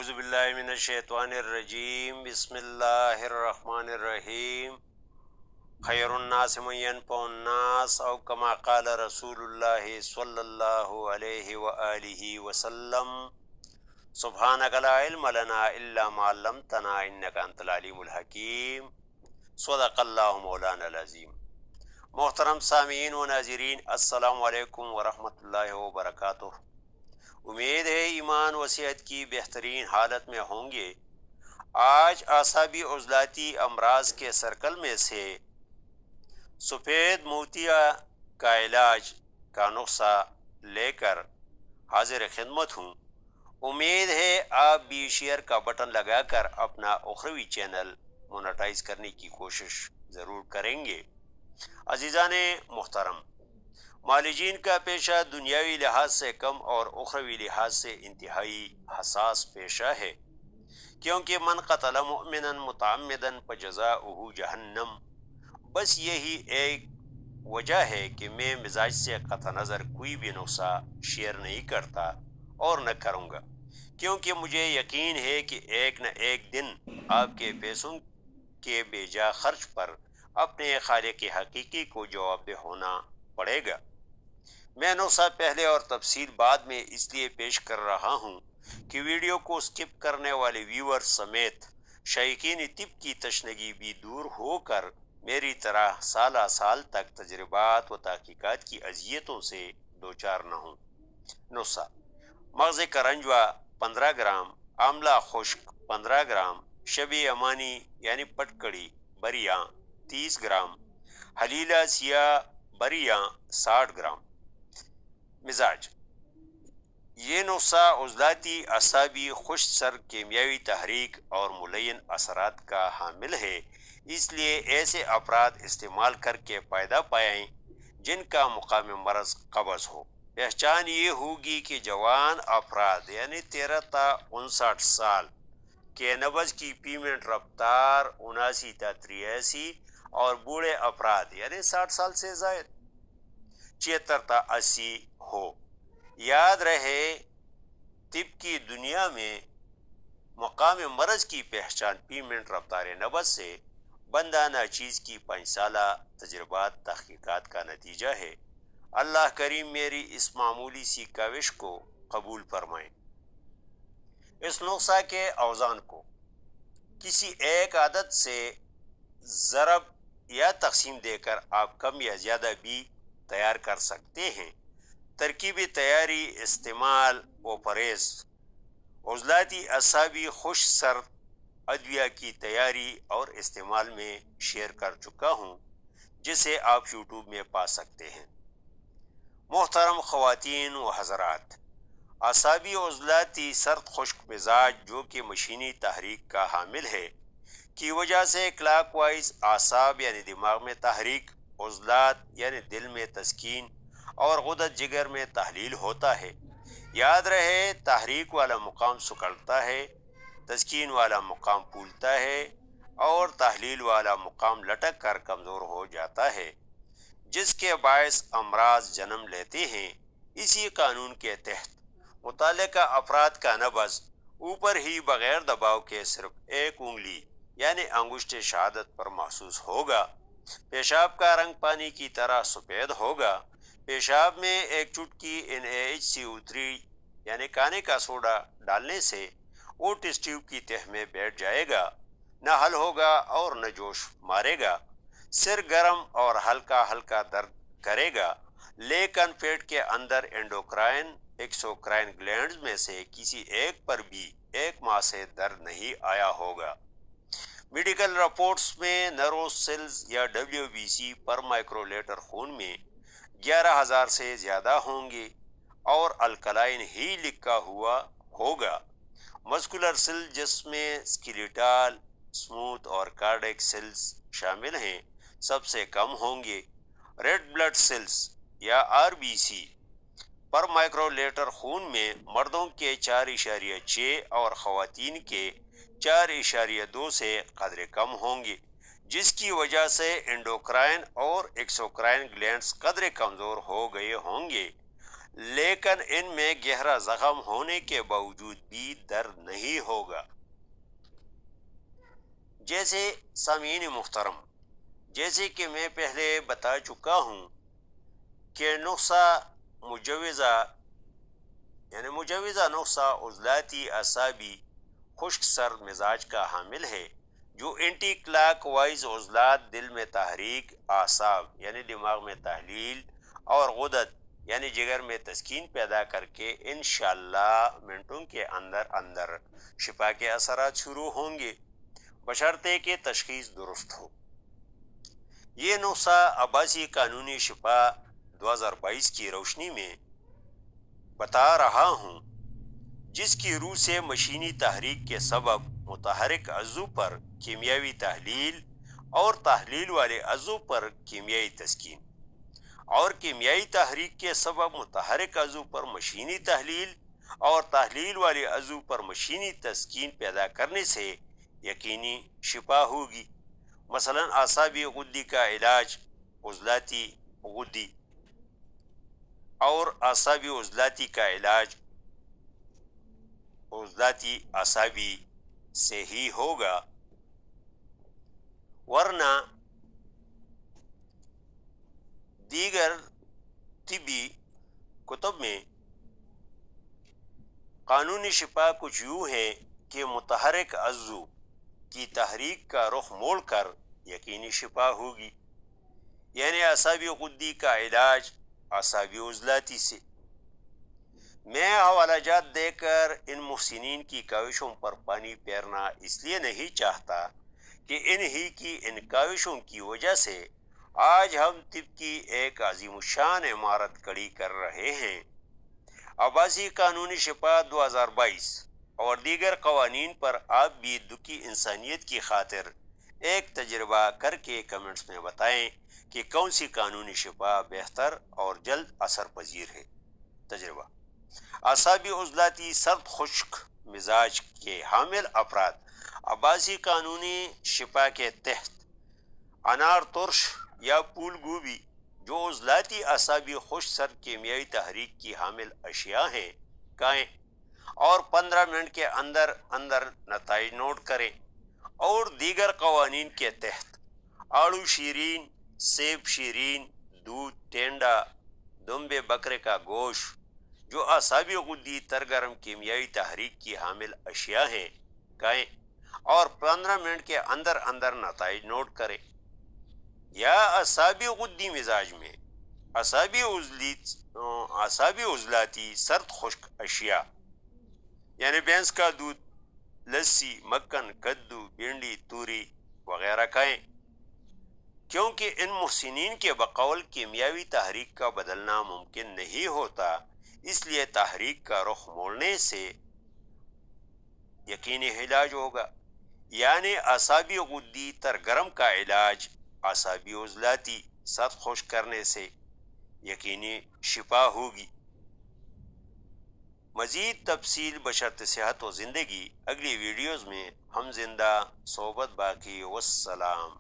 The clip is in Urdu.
اعوذ باللہ من الشیطان الرجیم بسم اللہ الرحمن الرحیم خیر الناس من ينفع الناس او کما قال رسول اللہ صلی اللہ علیہ وآلہ وسلم سبحانک لا علم لنا الا ما علمتنا انک انت العلیم الحکیم صدق اللہ مولانا العظیم۔ محترم سامعین و ناظرین، السلام علیکم ورحمۃ اللہ وبرکاتہ۔ امید ہے ایمان و صحت کی بہترین حالت میں ہوں گے۔ آج اعصابی عضلاتی امراض کے سرکل میں سے سفید موتیا کا علاج کا نسخہ لے کر حاضر خدمت ہوں۔ امید ہے آپ بھی شیئر کا بٹن لگا کر اپنا اخروی چینل مونیٹائز کرنے کی کوشش ضرور کریں گے۔ عزیزان محترم، معالجین کا پیشہ دنیاوی لحاظ سے کم اور اخروی لحاظ سے انتہائی حساس پیشہ ہے، کیونکہ من قتل مؤمنا متعمدا فجزاؤہ جہنم۔ بس یہی ایک وجہ ہے کہ میں مزاج سے قطع نظر کوئی بھی نسخہ شیئر نہیں کرتا اور نہ کروں گا، کیونکہ مجھے یقین ہے کہ ایک نہ ایک دن آپ کے پیسوں کے بے جا خرچ پر اپنے خالق حقیقی کو جواب دہ ہونا پڑے گا۔ میں نسخہ پہلے اور تفصیل بعد میں اس لیے پیش کر رہا ہوں کہ ویڈیو کو سکپ کرنے والے ویور سمیت شائقین طب کی تشنگی بھی دور ہو کر میری طرح سالہ سال تک تجربات و تحقیقات کی اذیتوں سے دوچار نہ ہوں۔ نسخہ: مغز کرنجوا 15 گرام، آملہ خشک 15 گرام، شب امانی یعنی پٹکڑی بریاں 30 گرام، حلیلہ سیاہ بریاں 60 گرام۔ مزاج: یہ نسخہ عضلاتی، اعصابی، خشک سر، کیمیاوی تحریک اور ملین اثرات کا حامل ہے، اس لیے ایسے افراد استعمال کر کے فائدہ پائیں جن کا مقام مرض قبض ہو۔ پہچان یہ ہوگی کہ جوان افراد یعنی 13 تا 59 سال کے نبض کی فی منٹ رفتار 79 تا 83 اور بوڑھے افراد یعنی 60 سال سے زائد 76 تا 80 ہو۔ یاد رہے، طب کی دنیا میں مقام مرض کی پہچان فی منٹ رفتار نبض سے بندہ ناچیز کی 5 سالہ تجربات تحقیقات کا نتیجہ ہے۔ اللہ کریم میری اس معمولی سی کاوش کو قبول فرمائیں۔ اس نسخہ کے اوزان کو کسی ایک عدد سے ضرب یا تقسیم دے کر آپ کم یا زیادہ بھی تیار کر سکتے ہیں۔ ترکیبی تیاری، استعمال و پرہیز: عضلاتی، اعصابی، خشک سر ادویہ کی تیاری اور استعمال میں شیئر کر چکا ہوں، جسے آپ یوٹیوب میں پا سکتے ہیں۔ محترم خواتین و حضرات، اعصابی عضلاتی سرد خشک مزاج جو کہ مشینی تحریک کا حامل ہے کی وجہ سے کلاک وائز اعصاب یعنی دماغ میں تحریک، عضلات یعنی دل میں تسکین اور غدد جگر میں تحلیل ہوتا ہے۔ یاد رہے، تحریک والا مقام سکڑتا ہے، تسکین والا مقام پھولتا ہے اور تحلیل والا مقام لٹک کر کمزور ہو جاتا ہے، جس کے باعث امراض جنم لیتے ہیں۔ اسی قانون کے تحت متعلقہ افراد کا نبض اوپر ہی بغیر دباؤ کے صرف ایک انگلی یعنی انگشت شہادت پر محسوس ہوگا۔ پیشاب کا رنگ پانی کی طرح سفید ہوگا۔ پیشاب میں ایک چٹکی NaHCO3 یعنی کانے کا سوڈا ڈالنے سے وہ ٹیسٹ ٹیوب کی تہ میں بیٹھ جائے گا، نہ حل ہوگا اور نہ جوش مارے گا۔ سر گرم اور ہلکا ہلکا درد کرے گا، لیکن پیٹ کے اندر اینڈوکرائن ایکسوکرائن گلینڈز میں سے کسی ایک پر بھی 1 ماہ سے درد نہیں آیا ہوگا۔ میڈیکل رپورٹس میں نرو سیلز یا WBC پر مائکرو لیٹر خون میں 11,000 سے زیادہ ہوں گے اور الکلائن ہی لکھا ہوا ہوگا۔ مسکولر سیل جس میں اسکیلیٹل، اسموتھ اور کارڈیک سیلز شامل ہیں سب سے کم ہوں گے۔ ریڈ بلڈ سیلز یا RBC پر مائکرو لیٹر خون میں مردوں کے 4.6 اور خواتین کے 4.2 سے قدرے کم ہوں گے، جس کی وجہ سے انڈوکرائن اور ایکسوکرائن گلینڈز قدرے کمزور ہو گئے ہوں گے۔ لیکن ان میں گہرا زخم ہونے کے باوجود بھی درد نہیں ہوگا۔ جیسے سامعین محترم، جیسے کہ میں پہلے بتا چکا ہوں کہ نسخہ مجوزہ یعنی مجوزہ نسخہ عضلاتی اعصابی خشک سرد مزاج کا حامل ہے، جو اینٹی کلاک وائز عضلات دل میں تحریک، اعصاب یعنی دماغ میں تحلیل اور غدد یعنی جگر میں تسکین پیدا کر کے انشاءاللہ منٹوں کے اندر اندر شفا کے اثرات شروع ہوں گے، بشرطے کہ تشخیص درست ہو۔ یہ نسخہ عباسی قانونی شفا 2022 کی روشنی میں بتا رہا ہوں، جس کی روح سے مشینی تحریک کے سبب متحرک عضو پر کیمیاوی تحلیل اور تحلیل والے عضو پر کیمیائی تسکین، اور کیمیائی تحریک کے سبب متحرک عضو پر مشینی تحلیل اور تحلیل والے عضو پر مشینی تسکین پیدا کرنے سے یقینی شفا ہوگی۔ مثلا اعصابی غدی کا علاج عضلاتی غدی اور اعصابی عضلاتی کا علاج عضلاتی اعصابی سے ہی ہوگا، ورنہ دیگر طبی کتب میں قانونی شفا کچھ یوں ہے کہ متحرک عضو کی تحریک کا رخ موڑ کر یقینی شفا ہوگی، یعنی اعصابی غدی کا علاج اعصابی عضلاتی سے۔ میں حوالہ جات دے کر ان محسنین کی کاوشوں پر پانی پھیرنا اس لیے نہیں چاہتا کہ انہی کی ان کاوشوں کی وجہ سے آج ہم طب کی ایک عظیم الشان عمارت کھڑی کر رہے ہیں۔ عباسی قانونی شفا 2022 اور دیگر قوانین پر آپ بھی دکھی انسانیت کی خاطر ایک تجربہ کر کے کمنٹس میں بتائیں کہ کون سی قانونی شفا بہتر اور جلد اثر پذیر ہے۔ تجربہ: اعصابی عضلاتی سرد خشک مزاج کے حامل افراد عباسی قانونی شفا کے تحت انار ترش یا پھول گوبھی، جو عضلاتی اعصابی خشک سرد کیمیائی تحریک کی حامل اشیاء ہیں، کھائیں اور 15 منٹ کے اندر اندر نتائج نوٹ کریں۔ اور دیگر قوانین کے تحت آڑو شیرین، سیب شیرین، دودھ، ٹینڈا، دمبے بکرے کا گوشت، جو اعصابی غدی ترگرم کیمیائی تحریک کی حامل اشیاء ہیں، کھائیں اور 15 منٹ کے اندر اندر نتائج نوٹ کریں۔ یا اعصابی غدی مزاج میں اعصابی عضلاتی سرد خشک اشیاء یعنی بھینس کا دودھ، لسی، مکھن، کدو، بھنڈی، توری وغیرہ کھائیں، کیونکہ ان محسنین کے بقول کیمیاوی تحریک کا بدلنا ممکن نہیں ہوتا، اس لیے تحریک کا رخ موڑنے سے یقینی علاج ہوگا، یعنی اعصابی غدی ترگرم کا علاج اعصابی عضلاتی سرد خشک کرنے سے یقینی شفا ہوگی۔ مزید تفصیل بشرط صحت و زندگی اگلی ویڈیوز میں ہم زندہ صحبت باقی، والسلام۔